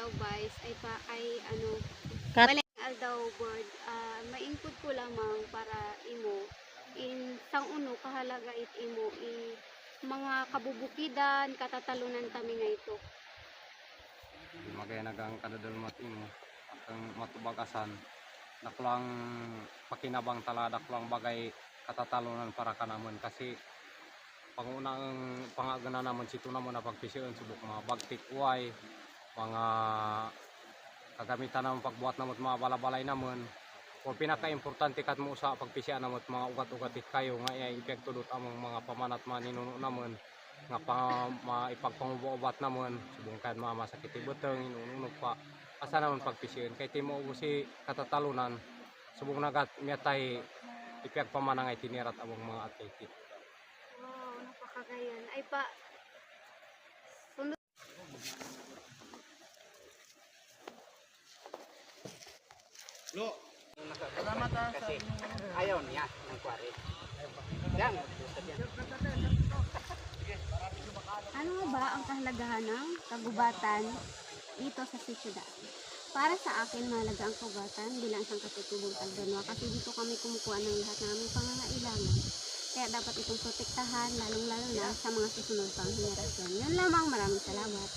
aldaw guys ay ano Kat balik aldaw board maingkod ko lamang para imo in sang uno kahalaga it imo mga kabubukidan katatalunan kami nga ito. Magay nagang kadadalmat imo akang matubagasan naklang pakinabang tala daklang bagay katatalunan para kanaman kasi pangunang pangagana naman sito naman na pagpisiyon subok mga bagtik uway mga kagamitan naman pagbuhat naman mga balabalay naman o pinaka-importante kat mo sa pagpisiyan naman mga ugat-ugatit kayo nga epekto dot among mga pamanat maninuno naman nga maipagpangubuobat naman subong kan mga masakit ibuteng inununog pa asa naman pagpisiyon kay timo si katatalunan subong nagat miyatay ipagpamanangay tinirat among mga atletik. Wow, napakagayan. Ay pa, sunod. Lo, salamat kasi ayaw niya ng kwari. Yan, Ano nga ba ang kahalagahan ng kagubatan dito sa sitsyudad? Para sa akin, mahalaga ang kagubatan bilang isang katutubong tagdanwa kasi dito kami kumukuha ng lahat ng aming pangangailangan. Kaya dapat itong protektahan, lalong-lalo na sa mga susunod pang henerasyon. Yun lamang, maraming salamat.